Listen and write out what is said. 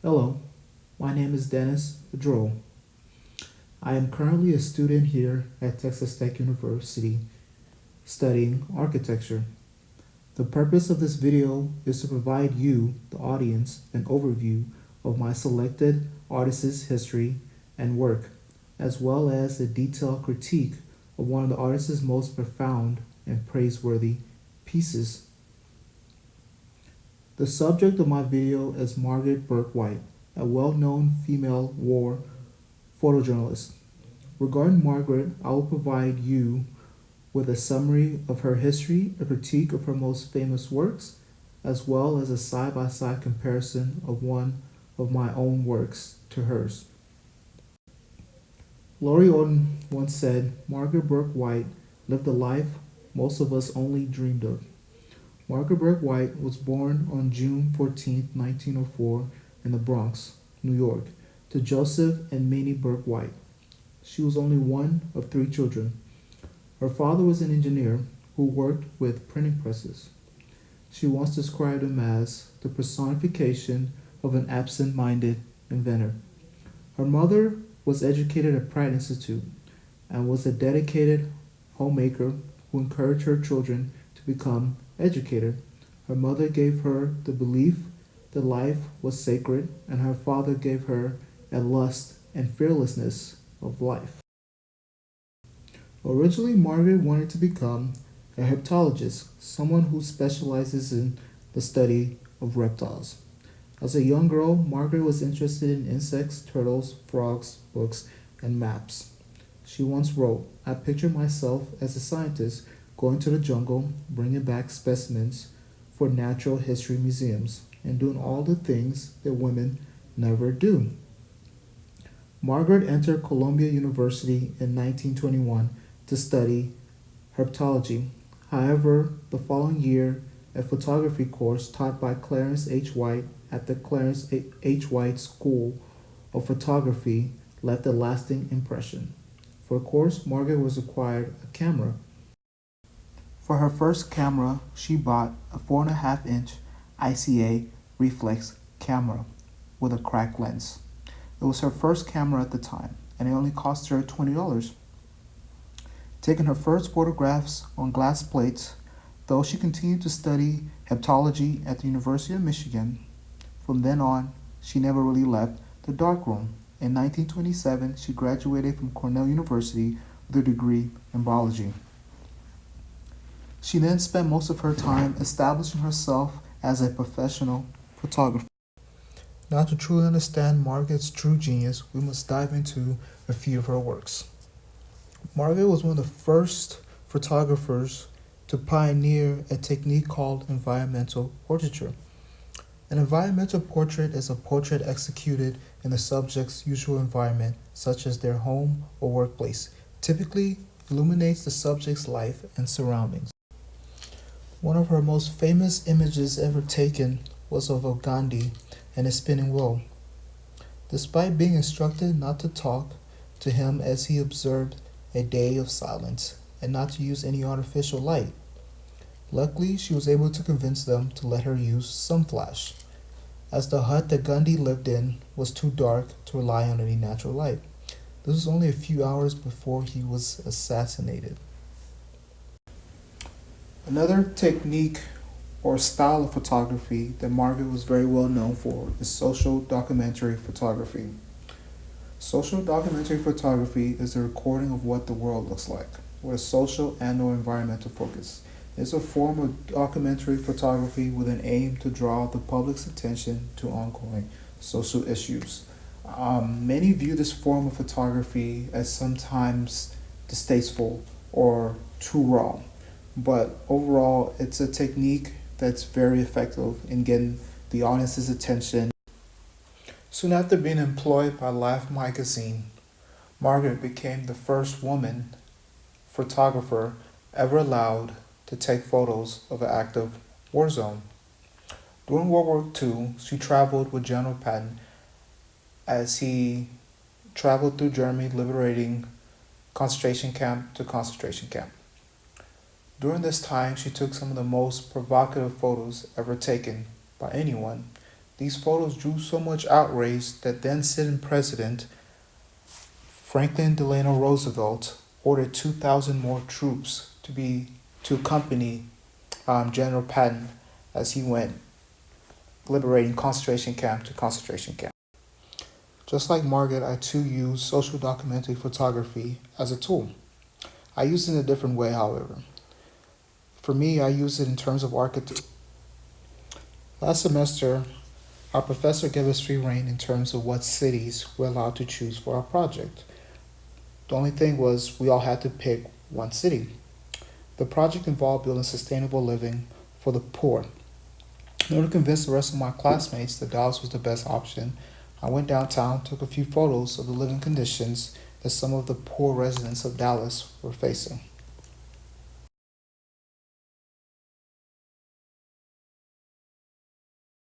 Hello, my name is Dennis Bedroll. I am currently a student here at Texas Tech University studying architecture. The purpose of this video is to provide you, the audience, an overview of my selected artist's history and work, as well as a detailed critique of one of the artist's most profound and praiseworthy pieces. The subject of my video is Margaret Bourke White, a well-known female war photojournalist. Regarding Margaret, I will provide you with a summary of her history, a critique of her most famous works, as well as a side by side comparison of one of my own works to hers. Laurie Odin once said, Margaret Bourke White lived a life most of us only dreamed of. Margaret Bourke White was born on June 14, 1904, in the Bronx, New York, to Joseph and Minnie Bourke White. She was only one of three children. Her father was an engineer who worked with printing presses. She once described him as the personification of an absent-minded inventor. Her mother was educated at Pratt Institute and was a dedicated homemaker who encouraged her children to become educated. Her mother gave her the belief that life was sacred, and her father gave her a lust and fearlessness of life. Originally, Margaret wanted to become a herpetologist, someone who specializes in the study of reptiles. As a young girl, Margaret was interested in insects, turtles, frogs, books, and maps. She once wrote, I picture myself as a scientist going to the jungle, bringing back specimens for natural history museums, and doing all the things that women never do. Margaret entered Columbia University in 1921 to study herpetology. However, the following year, a photography course taught by Clarence H. White at the Clarence H. White School of Photography left a lasting impression. For the course, Margaret was required a camera. For her first camera, she bought a 4.5-inch ICA reflex camera with a cracked lens. It was her first camera at the time, and it only cost her $20. Taking her first photographs on glass plates, though she continued to study heptology at the University of Michigan. From then on, she never really left the darkroom. In 1927, she graduated from Cornell University with a degree in biology. She then spent most of her time establishing herself as a professional photographer. Now, to truly understand Margaret's true genius, we must dive into a few of her works. Margaret was one of the first photographers to pioneer a technique called environmental portraiture. An environmental portrait is a portrait executed in the subject's usual environment, such as their home or workplace, typically illuminates the subject's life and surroundings. One of her most famous images ever taken was of Gandhi and a spinning wheel. Despite being instructed not to talk to him as he observed a day of silence and not to use any artificial light, luckily she was able to convince them to let her use some flash, as the hut that Gandhi lived in was too dark to rely on any natural light. This was only a few hours before he was assassinated. Another technique or style of photography that Margaret was very well known for is social documentary photography. Social documentary photography is the recording of what the world looks like, with a social and/or environmental focus. It's a form of documentary photography with an aim to draw the public's attention to ongoing social issues. Many view this form of photography as sometimes distasteful or too raw, but overall, it's a technique that's very effective in getting the audience's attention. Soon after being employed by Life magazine, Margaret became the first woman photographer ever allowed to take photos of an active war zone. During World War II, she traveled with General Patton as he traveled through Germany liberating concentration camp to concentration camp. During this time, she took some of the most provocative photos ever taken by anyone. These photos drew so much outrage that then sitting president Franklin Delano Roosevelt ordered 2,000 more troops to accompany General Patton as he went liberating concentration camp to concentration camp. Just like Margaret, I too use social documentary photography as a tool. I use it in a different way, however. For me, I use it in terms of architecture. Last semester, our professor gave us free rein in terms of what cities we're allowed to choose for our project. The only thing was we all had to pick one city. The project involved building sustainable living for the poor. In order to convince the rest of my classmates that Dallas was the best option, I went downtown, took a few photos of the living conditions that some of the poor residents of Dallas were facing.